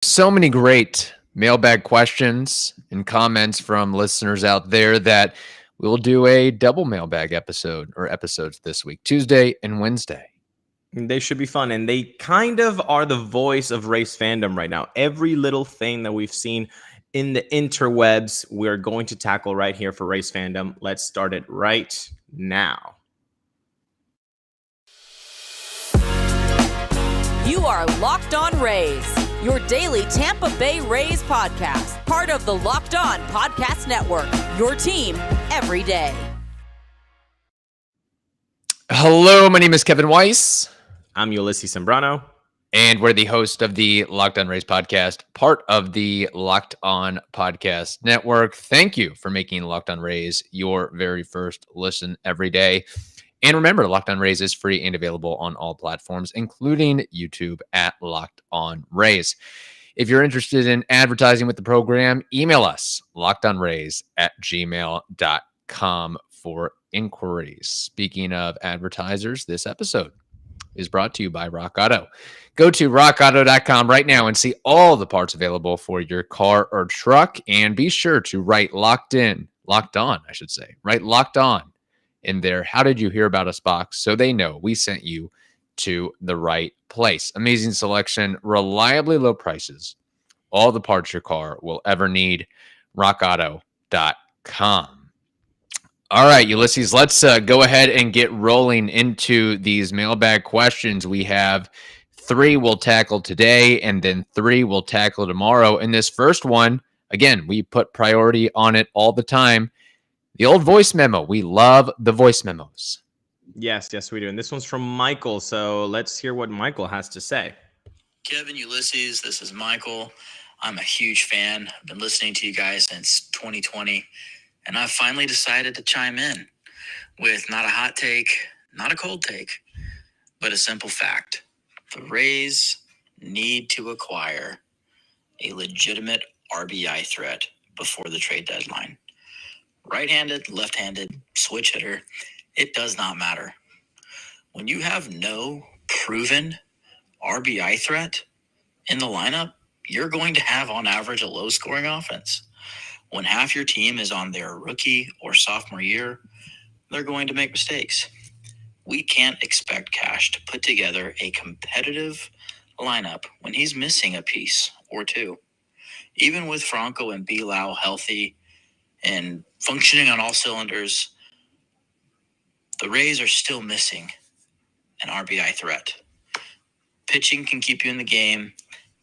So many great mailbag questions and comments from listeners out there that we'll do a double mailbag episode or episodes this week, Tuesday and Wednesday. They should be fun, and they kind of are the voice of race fandom right now. Every little thing that we've seen in the interwebs, we're going to tackle right here for race fandom. Let's start it right now. You are Locked On Rays, your daily Tampa Bay Rays podcast, part of the Locked On Podcast Network, your team every day. Hello, my name is Kevin Weiss. I'm Ulises Sambrano. And we're the host of the Locked On Rays podcast, part of the Locked On Podcast Network. Thank you for making Locked On Rays your very first listen every day. And remember, Locked On Rays is free and available on all platforms, including YouTube at Locked On Rays. If you're interested in advertising with the program, email us, lockedonrays@gmail.com for inquiries. Speaking of advertisers, this episode is brought to you by Rock Auto. Go to rockauto.com right now and see all the parts available for your car or truck. And be sure to write Locked On, write Locked On in their How Did You Hear About Us box so they know we sent you to the right place. Amazing selection, reliably low prices, all the parts your car will ever need. rockauto.com. All right, Ulises, let's go ahead and get rolling into these mailbag questions. We have 3 we'll tackle today, and then 3 we'll tackle tomorrow. And this first one, again, we put priority on it all the time. The old voice memo. We love the voice memos. Yes, we do. And this one's from Michael. So let's hear what Michael has to say. Kevin, Ulises, this is Michael. I'm a huge fan. I've been listening to you guys since 2020. And I've finally decided to chime in with not a hot take, not a cold take, but a simple fact. The Rays need to acquire a legitimate RBI threat before the trade deadline. Right-handed, left-handed, switch hitter, it does not matter. When you have no proven RBI threat in the lineup, you're going to have on average a low-scoring offense. When half your team is on their rookie or sophomore year, they're going to make mistakes. We can't expect Cash to put together a competitive lineup when he's missing a piece or two. Even with Franco and Bilal healthy and functioning on all cylinders, the Rays are still missing an RBI threat. Pitching can keep you in the game.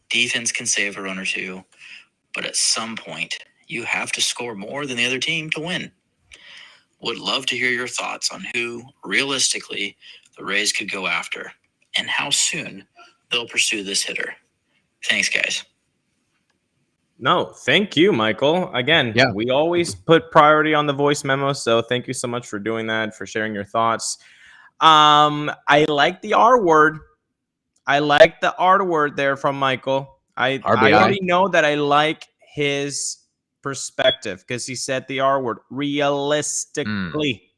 Defense can save a run or two. But at some point, you have to score more than the other team to win. Would love to hear your thoughts on who, realistically, the Rays could go after and how soon they'll pursue this hitter. Thanks, guys. No, thank you, Michael. Again, we always put priority on the voice memo, so thank you so much for doing that, for sharing your thoughts. I like the R word. I like the R word there from Michael. I already know that I like his perspective because he said the R word. Realistically.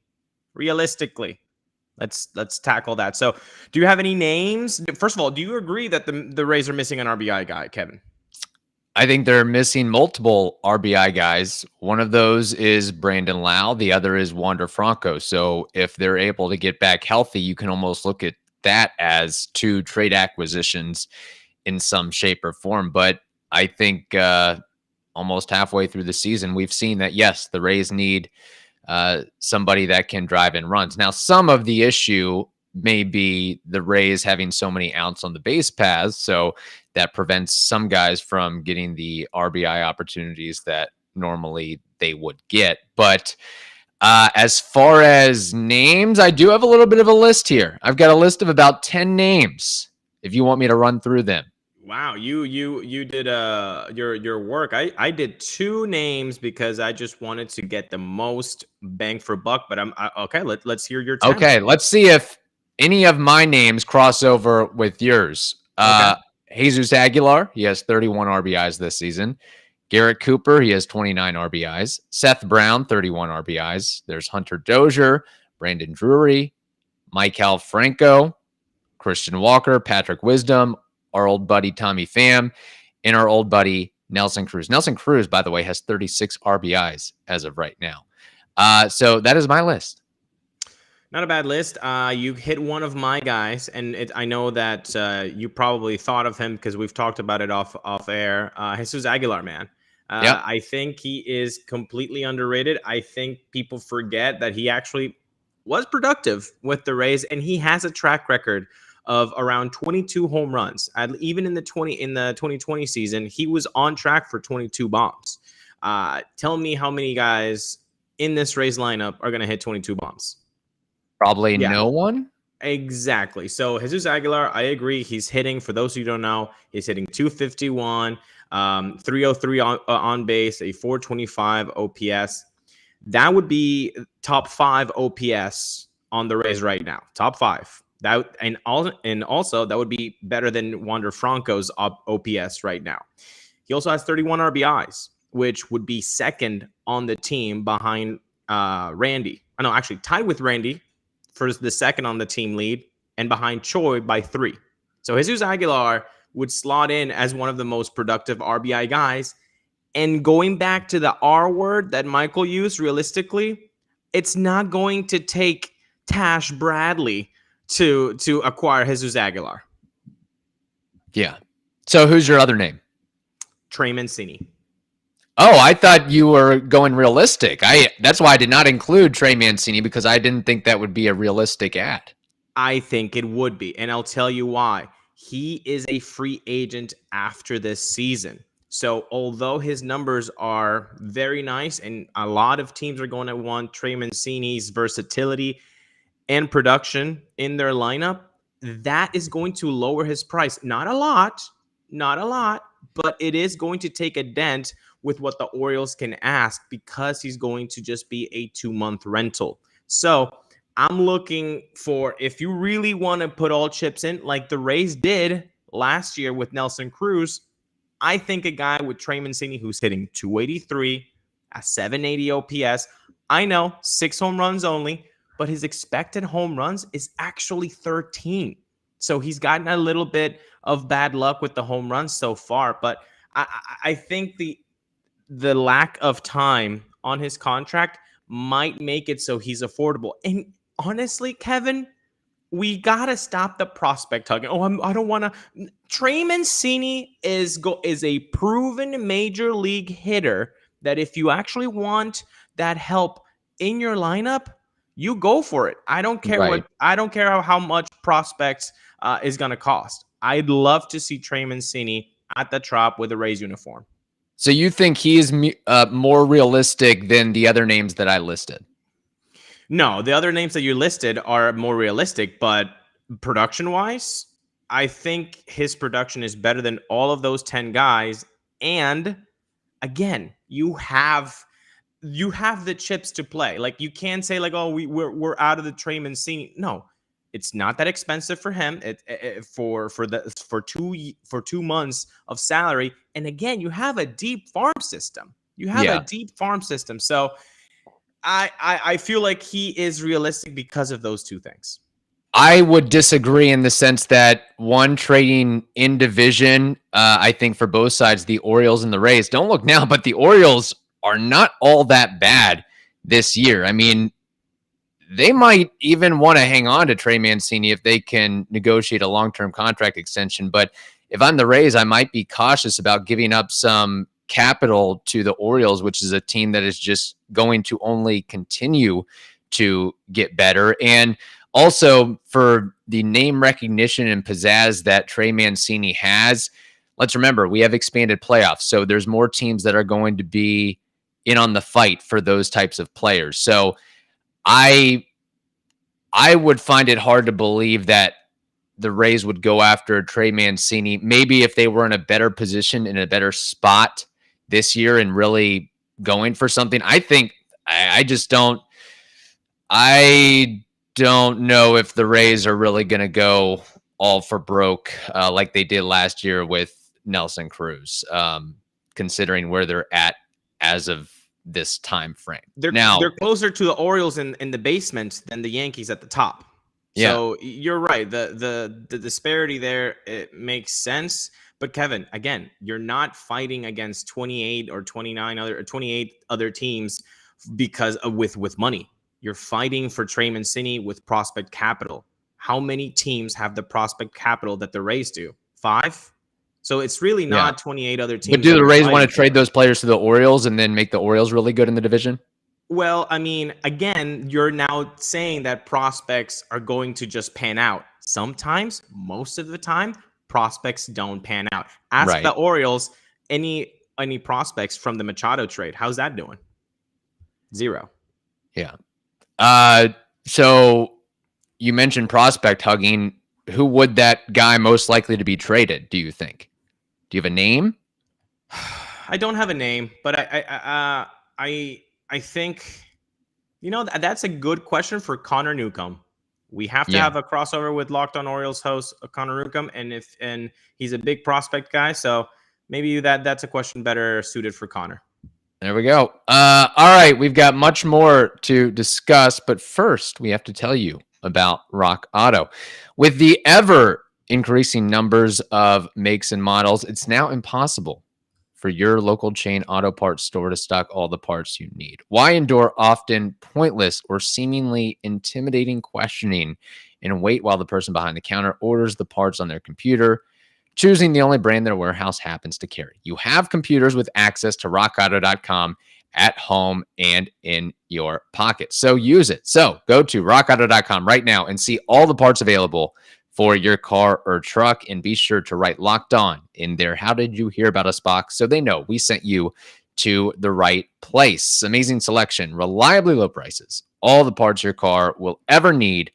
Let's tackle that. So, do you have any names? First of all, do you agree that the Rays are missing an RBI guy, Kevin? I think they're missing multiple RBI guys. One of those is Brandon Lau. The other is Wander Franco. So if they're able to get back healthy, you can almost look at that as 2 trade acquisitions in some shape or form. But I think almost halfway through the season, we've seen that, yes, the Rays need somebody that can drive in runs. Now, some of the issue may be the Rays having so many outs on the base paths, so that prevents some guys from getting the RBI opportunities that normally they would get. But as far as names, I do have a little bit of a list here. I've got a list of about 10 names if you want me to run through them. Wow, you did your work. I did 2 names because I just wanted to get the most bang for buck. But okay. Let's hear your 10. Okay, let's see if any of my names cross over with yours. Okay. Jesus Aguilar, he has 31 RBIs this season. Garrett Cooper, he has 29 RBIs. Seth Brown, 31 RBIs. There's Hunter Dozier, Brandon Drury, Michael Franco, Christian Walker, Patrick Wisdom, our old buddy Tommy Pham, in our old buddy Nelson Cruz. Nelson Cruz, by the way, has 36 RBIs as of right now. So that is my list. Not a bad list. You hit one of my guys, and I know that you probably thought of him because we've talked about it off air. Jesus Aguilar, man. Yep. I think he is completely underrated. I think people forget that he actually was productive with the Rays, and he has a track record of around 22 home runs. Even in the 2020 season, he was on track for 22 bombs. Tell me how many guys in this Rays lineup are going to hit 22 bombs. Probably no one. Exactly. So Jesus Aguilar, I agree. He's hitting, for those who don't know, he's hitting 251, 303 on base, a 425 OPS. That would be top 5 OPS on the Rays right now. Top 5. And also that would be better than Wander Franco's OPS right now. He also has 31 RBIs, which would be second on the team behind Randy. No, actually tied with Randy for the second on the team lead, and behind Choi by 3. So Jesus Aguilar would slot in as one of the most productive RBI guys. And going back to the R word that Michael used, realistically, it's not going to take Tash Bradley to acquire Jesus Aguilar. Yeah. So who's your other name? Trey Mancini. Oh, I thought you were going realistic. That's why I did not include Trey Mancini, because I didn't think that would be a realistic ad. I think it would be, and I'll tell you why. He is a free agent after this season. So although his numbers are very nice, and a lot of teams are going to want Trey Mancini's versatility and production in their lineup, that is going to lower his price. Not a lot, but it is going to take a dent with what the Orioles can ask, because he's going to just be a 2-month rental. So I'm looking for, if you really want to put all chips in, like the Rays did last year with Nelson Cruz, I think a guy with Trey Mancini who's hitting 283, a 780 OPS. I know 6 home runs only, but his expected home runs is actually 13. So he's gotten a little bit of bad luck with the home runs so far, but I think the lack of time on his contract might make it so he's affordable. And honestly, Kevin, we got to stop the prospect hugging. I don't want to. Trey Mancini is a proven major league hitter that if you actually want that help in your lineup, you go for it. I don't care I don't care how much prospects is going to cost. I'd love to see Trey Mancini at the Trop with a Rays uniform. So you think he is more realistic than the other names that I listed? No, the other names that you listed are more realistic, but production-wise, I think his production is better than all of those 10 guys. And again, you have the chips to play. Like, you can't say like, oh, we're out of the Trey Mancini. No, it's not that expensive for him. For 2 months of salary. And again, you have a deep farm system. So I feel like he is realistic because of those two things. I would disagree in the sense that one, trading in division, I think for both sides, the Orioles and the Rays, don't look now, but the Orioles are not all that bad this year. I mean, they might even want to hang on to Trey Mancini if they can negotiate a long-term contract extension. But if I'm the Rays, I might be cautious about giving up some capital to the Orioles, which is a team that is just going to only continue to get better. And also, for the name recognition and pizzazz that Trey Mancini has, let's remember, we have expanded playoffs. So there's more teams that are going to be in on the fight for those types of players. So I would find it hard to believe that the Rays would go after Trey Mancini. Maybe if they were in a better position, in a better spot this year and really going for something. I think I don't know if the Rays are really going to go all for broke like they did last year with Nelson Cruz, considering where they're at as of this time frame. They're closer to the Orioles in the basement than the Yankees at the top. Yeah. So you're right. The disparity there, it makes sense. But Kevin, again, you're not fighting against 28 or 29 other or 28 other teams because of, with money. You're fighting for Trey Mancini with prospect capital. How many teams have the prospect capital that the Rays do? 5. So it's really not 28 other teams. But do the Rays want to trade those players to the Orioles and then make the Orioles really good in the division? Well, I mean, again, you're now saying that prospects are going to just pan out. Sometimes, most of the time, prospects don't pan out. Ask the Orioles any prospects from the Machado trade. How's that doing? 0. Yeah. So you mentioned prospect hugging. Who would that guy most likely to be traded, do you think? Do you have a name? I don't have a name, but I think, that's a good question for Connor Newcomb. We have to have a crossover with Locked On Orioles host Connor Newcomb, and he's a big prospect guy, so maybe that's a question better suited for Connor. There we go. All right, we've got much more to discuss, but first we have to tell you about Rock Auto. With the ever increasing numbers of makes and models, it's now impossible for your local chain auto parts store to stock all the parts you need. Why endure often pointless or seemingly intimidating questioning and wait while the person behind the counter orders the parts on their computer, choosing the only brand their warehouse happens to carry? You have computers with access to rockauto.com at home and in your pocket. So use it. So go to rockauto.com right now and see all the parts available for your car or truck, and be sure to write Locked On in their "How did you hear about us" box so they know we sent you to the right place. Amazing selection, reliably low prices, all the parts your car will ever need.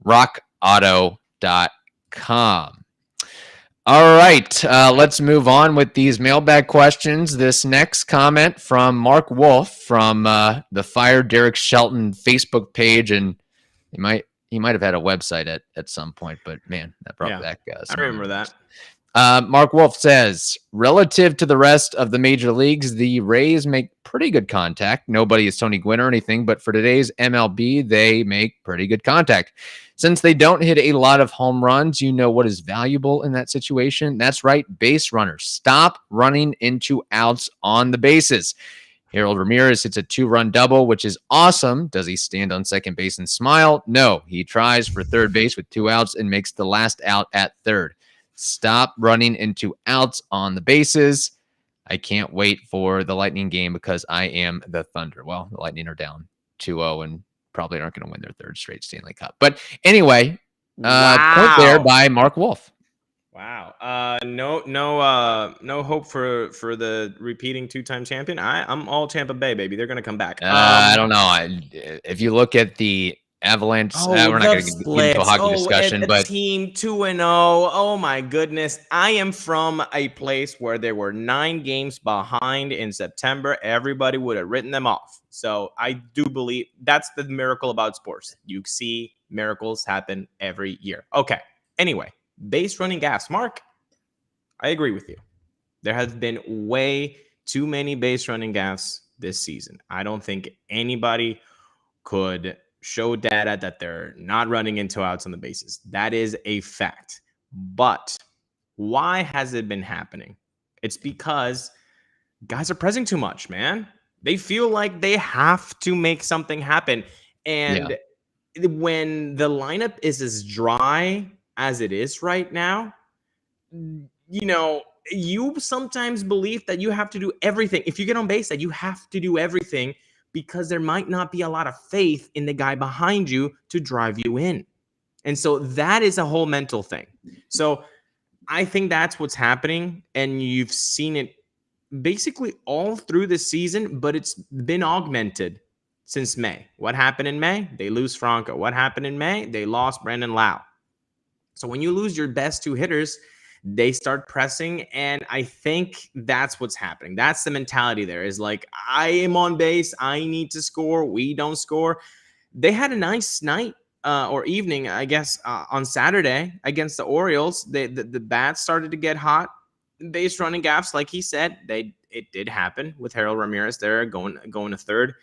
rockauto.com. All right, let's move on with these mailbag questions. This next comment from Mark Wolf from the Fire Derek Shelton Facebook page, and he might have had a website at some point, but man, that brought back. I remember that. Mark Wolf says, relative to the rest of the major leagues, the Rays make pretty good contact. Nobody is Tony Gwynn or anything, but for today's MLB, they make pretty good contact. Since they don't hit a lot of home runs, you know what is valuable in that situation? That's right, base runners. Stop running into outs on the bases. Harold Ramirez hits a 2-run double, which is awesome. Does he stand on second base and smile? No, he tries for third base with 2 outs and makes the last out at third. Stop running into outs on the bases. I can't wait for the Lightning game because I am the Thunder. Well, the Lightning are down 2-0 and probably aren't going to win their 3rd straight Stanley Cup. But anyway, point there by Mark Wolf. Wow. No hope for the repeating 2-time champion. I'm all Tampa Bay, baby. They're going to come back. I don't know. If you look at the Avalanche, we're not going to get into a hockey discussion, but team 2-0. Oh my goodness. I am from a place where there were 9 games behind in September. Everybody would have written them off. So I do believe that's the miracle about sports. You see miracles happen every year. Okay. Anyway, base running gaffes. Mark, I agree with you. There has been way too many base running gaffes this season. I don't think anybody could show data that they're not running into outs on the bases. That is a fact. But why has it been happening? It's because guys are pressing too much, man. They feel like they have to make something happen. And when the lineup is as dry as it is right now, you sometimes believe that you have to do everything. If you get on base, that you have to do everything, because there might not be a lot of faith in the guy behind you to drive you in. And so that is a whole mental thing. So I think that's what's happening. And you've seen it basically all through the season, but it's been augmented since May. What happened in May? They lose Franco. What happened in May? They lost Brandon Lau. So when you lose your best 2 hitters, they start pressing, and I think that's what's happening. That's the mentality there, is like, I am on base. I need to score. We don't score. They had a nice night or evening, I guess, on Saturday against the Orioles. The bats started to get hot. Base running gaffes, like he said, it did happen with Harold Ramirez there going to third.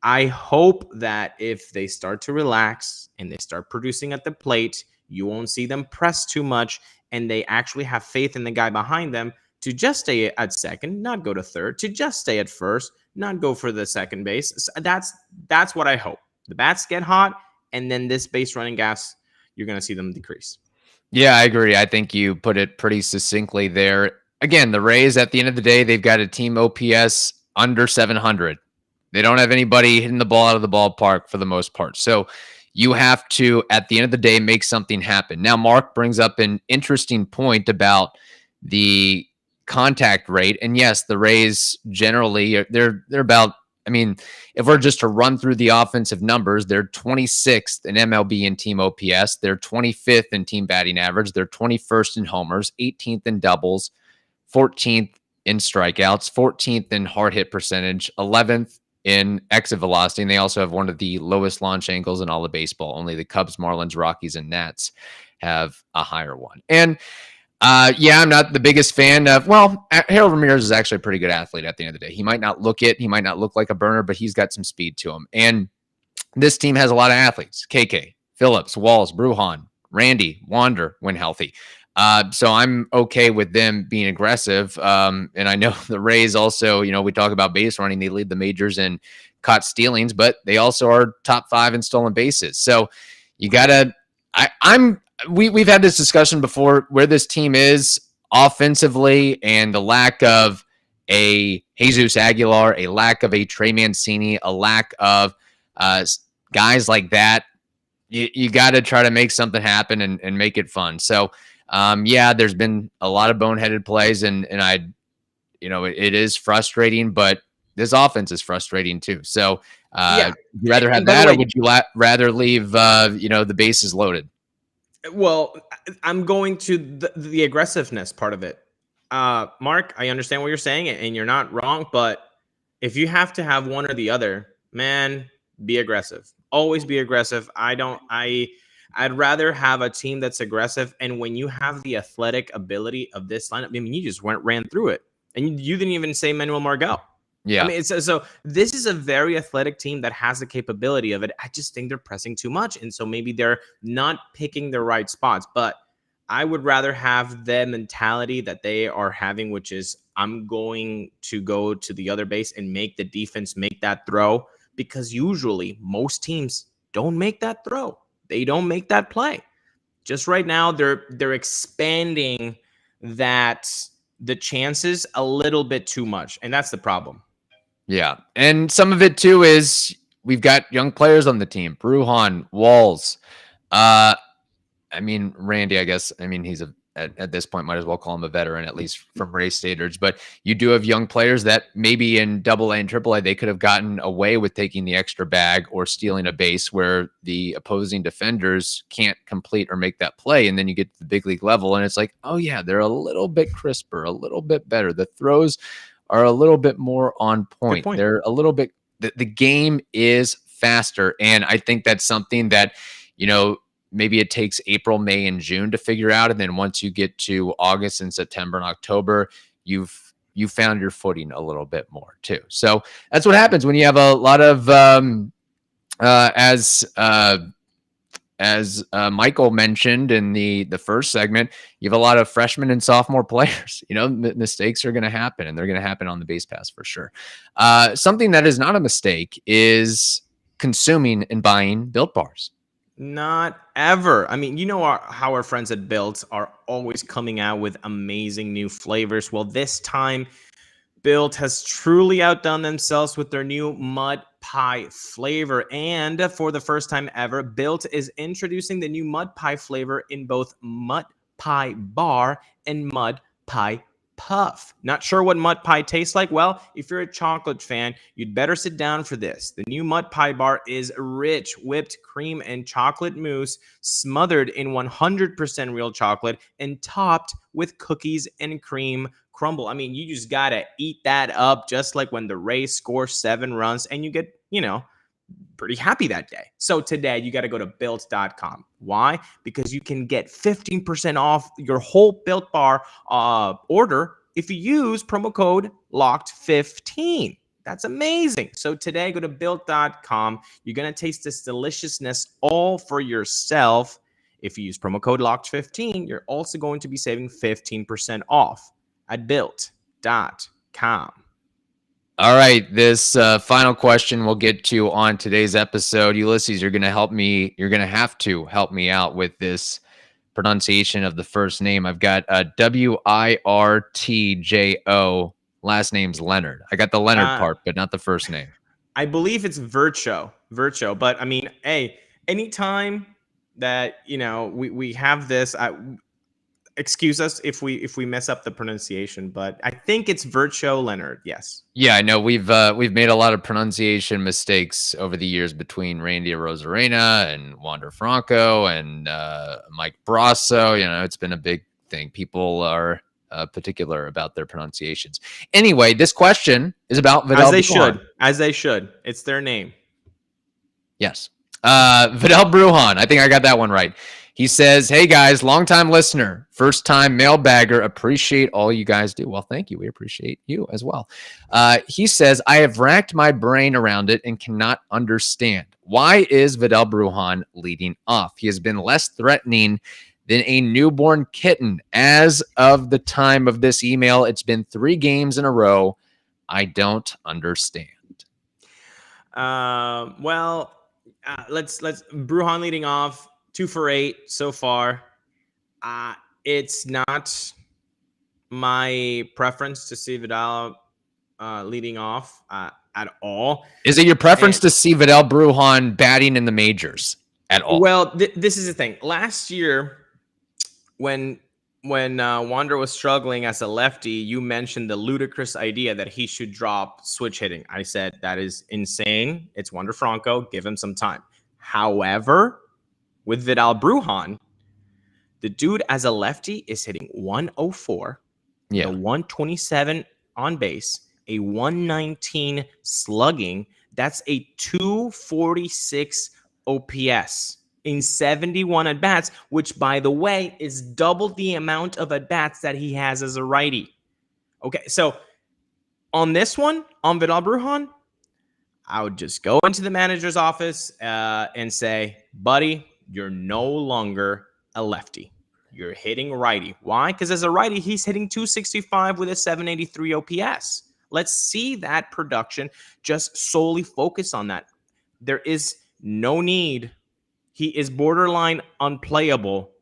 I hope that if they start to relax and they start producing at the plate, You won't see them press too much, and they actually have faith in the guy behind them to just stay at second, not go to third, to just stay at first, not go for the second base. So that's what I hope. The bats get hot, and then this base running gas, you're going to see them decrease. Yeah, I agree. I think you put it pretty succinctly there. Again, the Rays, at the end of the day, they've got a team OPS under 700. They don't have anybody hitting the ball out of the ballpark for the most part. So you have to, at the end of the day, make something happen. Now, Mark brings up an interesting point about the contact rate. And yes, the Rays generally, they're about, I mean, if we're just to run through the offensive numbers, they're 26th in MLB in team OPS. They're 25th in team batting average. They're 21st in homers, 18th in doubles, 14th in strikeouts, 14th in hard hit percentage, 11th in exit velocity. And they also have one of the lowest launch angles in all of baseball. Only the Cubs, Marlins, Rockies, and Nats have a higher one. And yeah, I'm not the biggest fan of, well, Harold Ramirez is actually a pretty good athlete at the end of the day. He might not look like a burner, but he's got some speed to him. And this team has a lot of athletes: KK, Phillips, Walls, Bruján, Randy, Wander when healthy. So I'm okay with them being aggressive. And I know the Rays also, we talk about base running. They lead the majors in caught stealings, but they also are top 5 in stolen bases. So you gotta, we've had this discussion before where this team is offensively and the lack of a Jesus Aguilar, a lack of a Trey Mancini, a lack of guys like that. You got to try to make something happen and make it fun. So, yeah, there's been a lot of boneheaded plays, and it is frustrating, but this offense is frustrating too. So, would you rather have that, or would you rather leave, the bases loaded? Well, I'm going to the aggressiveness part of it. Mark, I understand what you're saying, and you're not wrong, but if you have to have one or the other, man, be aggressive. Always be aggressive. I'd rather have a team that's aggressive. And when you have the athletic ability of this lineup, I mean, you just ran through it, and you didn't even say Manuel Margot. Yeah. I mean, so this is a very athletic team that has the capability of it. I just think they're pressing too much. And so maybe they're not picking the right spots, but I would rather have the mentality that they are having, which is I'm going to go to the other base and make the defense make that throw, because usually most teams don't make that throw. They don't make that play. Just right now, they're expanding the chances a little bit too much. And that's the problem. Yeah. And some of it too is we've got young players on the team. Bruján, Walls. Randy, I guess. He's at this point, might as well call him a veteran, at least from Ray standards. But you do have young players that maybe in AA and AAA, they could have gotten away with taking the extra bag or stealing a base where the opposing defenders can't complete or make that play. And then you get to the big league level, and it's like, oh yeah, they're a little bit crisper, a little bit better. The throws are a little bit more on point. They're a little bit, the game is faster. And I think that's something that, maybe it takes April, May, and June to figure out. And then once you get to August and September and October, you found your footing a little bit more too. So that's what happens when you have a lot of, as Michael mentioned in the first segment, you have a lot of freshman and sophomore players. Mistakes are going to happen, and they're going to happen on the base pass for sure. Something that is not a mistake is consuming and buying Built Bars. Not ever. How our friends at Built are always coming out with amazing new flavors. Well, this time, Built has truly outdone themselves with their new mud pie flavor. And for the first time ever, Built is introducing the new mud pie flavor in both mud pie bar and mud pie puff. Not sure what mud pie tastes like? Well, if you're a chocolate fan, you'd better sit down for this. The new mud pie bar is rich whipped cream and chocolate mousse smothered in 100% real chocolate and topped with cookies and cream crumble. You just gotta eat that up, just like when the Rays score 7 runs and you get, pretty happy that day. So today you got to go to built.com. Why? Because you can get 15% off your whole Built Bar order if you use promo code LOCKED15. That's amazing. So today, go to built.com. You're going to taste this deliciousness all for yourself. If you use promo code LOCKED15, you're also going to be saving 15% off at built.com. All right, this final question we'll get to on today's episode. Ulises, you're going to help me. You're going to have to help me out with this pronunciation of the first name. I've got Wirtjo. Last name's Leonard. I got the Leonard part, but not the first name. I believe it's Vircho. But I mean, hey, anytime that we have this, excuse us if we mess up the pronunciation, but I think it's Vircho Leonard. Yes. Yeah, I know we've made a lot of pronunciation mistakes over the years between Randy Rosarena and Wander Franco and Mike Brasso. It's been a big thing. People are particular about their pronunciations. Anyway, this question is about Vidal Bruján. As they should. It's their name. Yes. Vidal Bruján. I think I got that one right. He says, hey guys, longtime listener, first time mailbagger, appreciate all you guys do. Well, thank you. We appreciate you as well. He says, I have racked my brain around it and cannot understand. Why is Vidal Bruján leading off? He has been less threatening than a newborn kitten. As of the time of this email, it's been 3 games in a row. I don't understand. Let's Bruján leading off. 2 for 8 so far. It's not my preference to see Vidal leading off at all. Is it your preference to see Vidal Bruján batting in the majors at all? Well, this is the thing. Last year, when Wander was struggling as a lefty, you mentioned the ludicrous idea that he should drop switch hitting. I said, that is insane. It's Wander Franco. Give him some time. However, with Vidal Bruján, the dude as a lefty is hitting 104, a 127 on base, a 119 slugging. That's a 246 OPS in 71 at-bats, which, by the way, is double the amount of at-bats that he has as a righty. Okay, so on this one, on Vidal Bruján, I would just go into the manager's office and say, buddy, you're no longer a lefty. You're hitting righty. Why? Because as a righty, he's hitting 265 with a 783 OPS. Let's see that production. Just solely focus on that. There is no need. He is borderline unplayable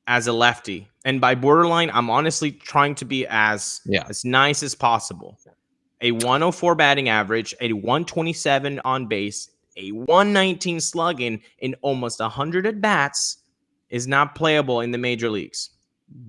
as a lefty. And by borderline, I'm honestly trying to be as nice as possible. A 104 batting average, a 127 on base, a 119 slugging in almost 100 at-bats is not playable in the major leagues.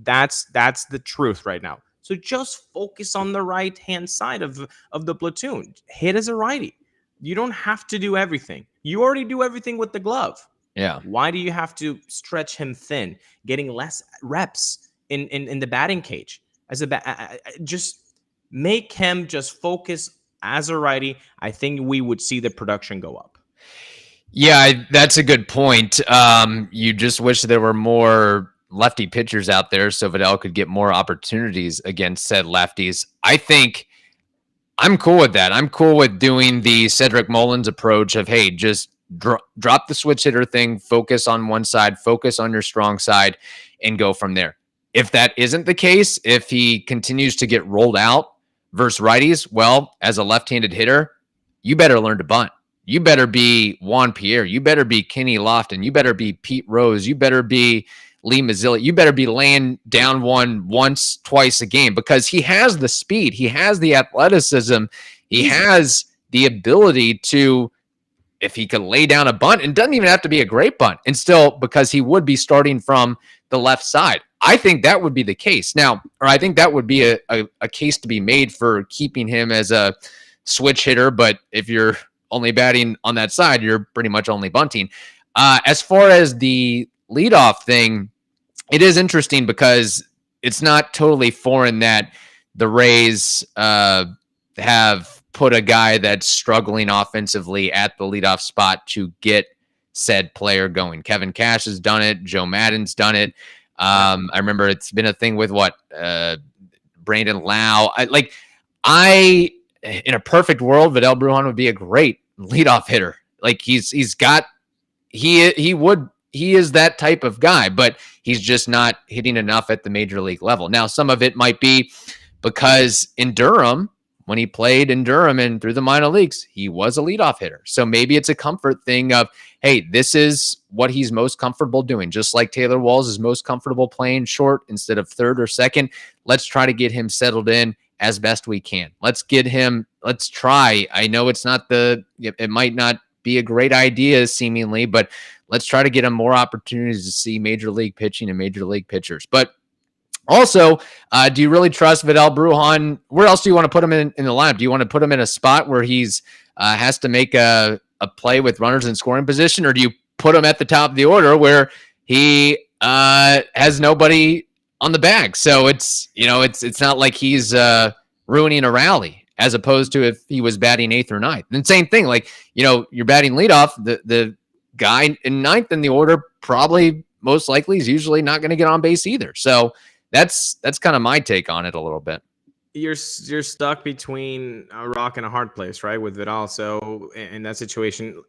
That's the truth right now. So just focus on the right-hand side of the platoon. Hit as a righty. You don't have to do everything. You already do everything with the glove. Yeah. Why do you have to stretch him thin, getting less reps in the batting cage? Just make him just focus as a righty. I think we would see the production go up. Yeah, that's a good point. You just wish there were more lefty pitchers out there so Vidal could get more opportunities against said lefties. I think I'm cool with that. I'm cool with doing the Cedric Mullins approach of, hey, just drop the switch hitter thing, focus on one side, focus on your strong side, and go from there. If that isn't the case, if he continues to get rolled out versus righties, well, as a left-handed hitter, you better learn to bunt. You better be Juan Pierre. You better be Kenny Lofton. You better be Pete Rose. You better be Lee Mazzilli. You better be laying down one once, twice a game because he has the speed. He has the athleticism. He has the ability to, if he could lay down a bunt, and doesn't even have to be a great bunt, and still, because he would be starting from the left side. I think that would be the case. Now, or I think that would be a case to be made for keeping him as a switch hitter, but if you're only batting on that side, you're pretty much only bunting. As far as the leadoff thing, it is interesting because it's not totally foreign that the Rays have put a guy that's struggling offensively at the leadoff spot to get said player going. Kevin Cash has done it. Joe Madden's done it. I remember it's been a thing with Brandon Lau. In a perfect world, Vidal Bruján would be a great leadoff hitter. Like he would he is that type of guy, but he's just not hitting enough at the major league level. Now, some of it might be because in Durham, when he played in Durham and through the minor leagues, he was a leadoff hitter. So maybe it's a comfort thing of, hey, this is what he's most comfortable doing. Just like Taylor Walls is most comfortable playing short instead of third or second. Let's try to get him settled in as best we can. Let's try. I know it might not be a great idea seemingly, but let's try to get him more opportunities to see major league pitching and major league pitchers. But also, do you really trust Vidal Bruján? Where else do you want to put him in the lineup? Do you want to put him in a spot where he's has to make a play with runners in scoring position, or do you put him at the top of the order where he has nobody on the bag? So it's not like he's ruining a rally, as opposed to if he was batting eighth or ninth. And same thing, like you're batting leadoff, the guy in ninth in the order probably most likely is usually not going to get on base either. So that's kind of my take on it a little bit. You're stuck between a rock and a hard place, right? With Vidal. So in that situation,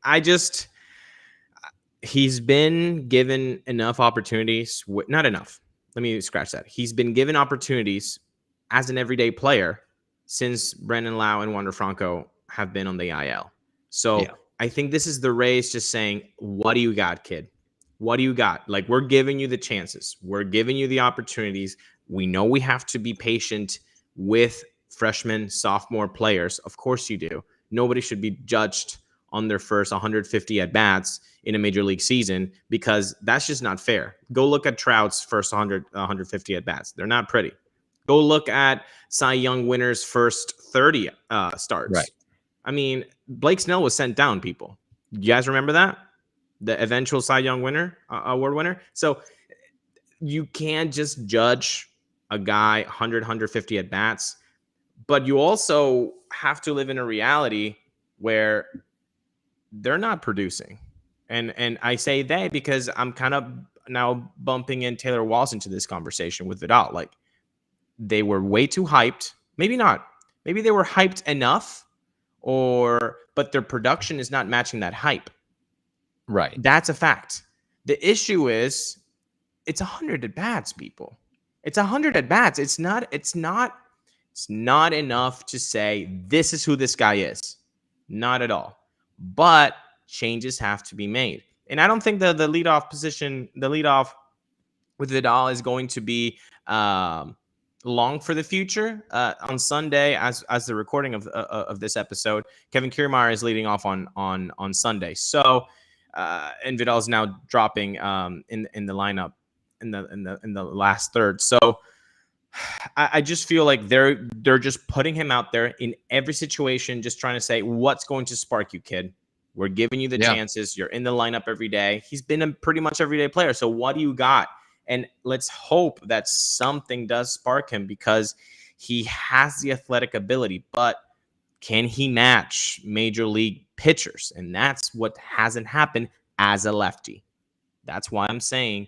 he's been given enough opportunities. Not enough. Let me scratch that. He's been given opportunities as an everyday player since Brandon Lau and Wander Franco have been on the IL. So yeah. I think this is the Rays just saying, what do you got, kid? What do you got? Like, we're giving you the chances. We're giving you the opportunities. We know we have to be patient with freshman, sophomore players. Of course you do. Nobody should be judged on their first 150 at-bats in a major league season, because that's just not fair. Go look at Trout's first 150 at-bats. They're not pretty. Go look at Cy Young winners' first 30 starts. Right. I mean, Blake Snell was sent down, people. You guys remember that? The eventual Cy Young award winner. So you can't just judge a guy 100, 150 at bats, but you also have to live in a reality where they're not producing. And I say they because I'm kind of now bumping in Taylor Walls into this conversation with Vidal. Like, they were way too hyped. Maybe not. Maybe they were hyped enough, but their production is not matching that hype. Right. That's a fact. The issue is it's 100 at bats, people. It's 100 at bats. It's not enough to say this is who this guy is. Not at all. But changes have to be made. And I don't think the leadoff position, the leadoff with Vidal is going to be long for the future. On Sunday, as the recording of this episode, Kevin Kiermaier is leading off on Sunday. So and Vidal is now dropping in the lineup in the last third. So I just feel like they're just putting him out there in every situation, just trying to say, what's going to spark you, kid? We're giving you the chances. You're in the lineup every day. He's been a pretty much everyday player. So what do you got? And let's hope that something does spark him, because he has the athletic ability, but can he match major league pitchers? And that's what hasn't happened as a lefty. That's why I'm saying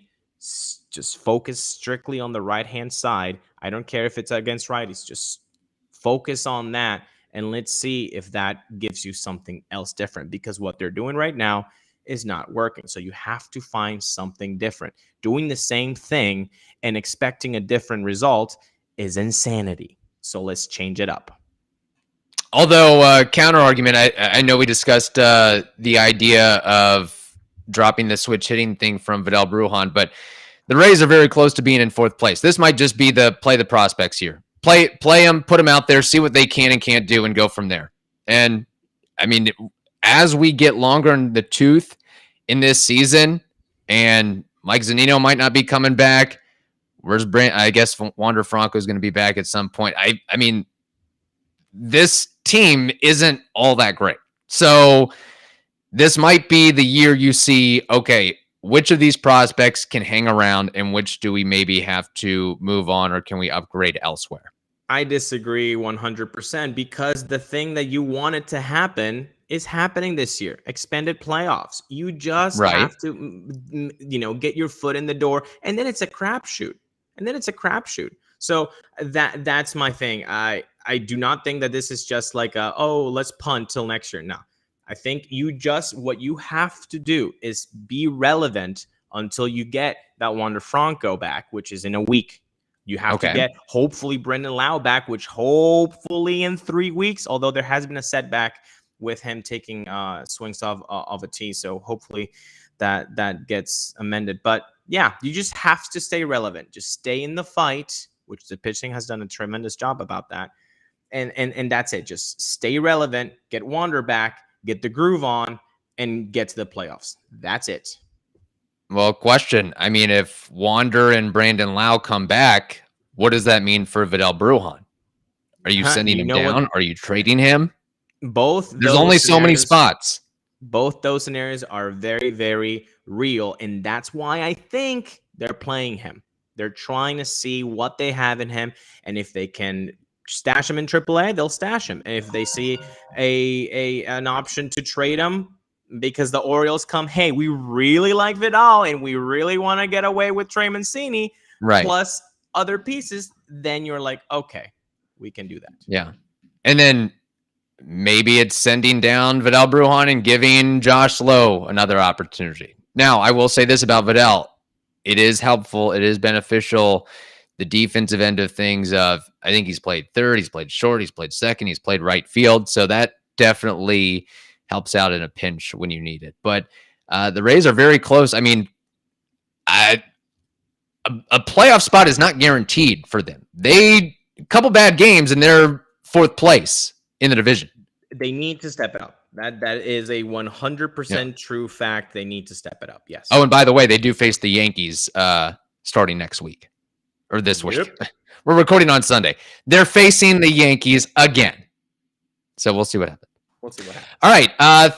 just focus strictly on the right-hand side. I don't care if it's against righties. Just focus on that, and let's see if that gives you something else different, because what they're doing right now is not working. So you have to find something different. Doing the same thing and expecting a different result is insanity. So let's change it up. Although, counter argument, I know we discussed the idea of dropping the switch hitting thing from Vidal Bruján, but the Rays are very close to being in fourth place. This might just be the play the prospects here. Play them, put them out there, see what they can and can't do, and go from there. And I mean, as we get longer in the tooth in this season, and Mike Zunino might not be coming back, where's Brand? I guess Wander Franco is going to be back at some point. I mean, this team isn't all that great. So this might be the year you see, okay, which of these prospects can hang around and which do we maybe have to move on, or can we upgrade elsewhere? I disagree 100%, because the thing that you wanted to happen is happening this year. Expanded playoffs. You just have to, get your foot in the door, and then it's a crapshoot. So that's my thing. I do not think that this is just like let's punt till next year. No, I think what you have to do is be relevant until you get that Wander Franco back, which is in a week. You have to get, hopefully, Brendan Lau back, which hopefully in 3 weeks, although there has been a setback with him taking swings of a tee. So hopefully that gets amended. But yeah, you just have to stay relevant. Just stay in the fight, which the pitching has done a tremendous job about that. And that's it. Just stay relevant, get Wander back, get the groove on, and get to the playoffs. That's it. Well, question. I mean, if Wander and Brandon Lau come back, what does that mean for Vidal Bruján? Are you sending him down? Are you trading him? There's only so many spots. Both those scenarios are very, very real. And that's why I think they're playing him. They're trying to see what they have in him. And if they can stash him in AAA, they'll stash him. And if they see an option to trade him, because the Orioles come, hey, we really like Vidal and we really want to get away with Trey Mancini, plus other pieces, then you're like, okay, we can do that. Yeah. And then maybe it's sending down Vidal Bruján and giving Josh Lowe another opportunity. Now, I will say this about Vidal. It is helpful. It is beneficial. The defensive end of things, I think he's played third, he's played short, he's played second, he's played right field. So that definitely helps out in a pinch when you need it. But the Rays are very close. I mean, a playoff spot is not guaranteed for them. A couple bad games and they're fourth place in the division. They need to step it up. That is a 100% true fact. They need to step it up. Yes. Oh, and by the way, they do face the Yankees starting next week or this week. We're recording on Sunday. They're facing the Yankees again. So we'll see what happens. We'll see what happens. All right.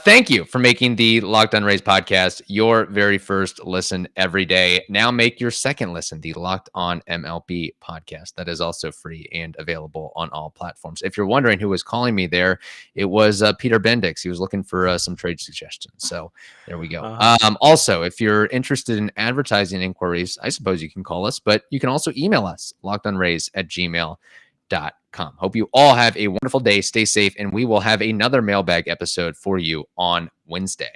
Thank you for making the Locked On Rays podcast your very first listen every day. Now make your second listen, the Locked On MLB podcast. That is also free and available on all platforms. If you're wondering who was calling me there, it was Peter Bendix. He was looking for some trade suggestions. So there we go. Also, if you're interested in advertising inquiries, I suppose you can call us, but you can also email us, lockedonrays@gmail.com. Hope you all have a wonderful day. Stay safe, and we will have another mailbag episode for you on Wednesday.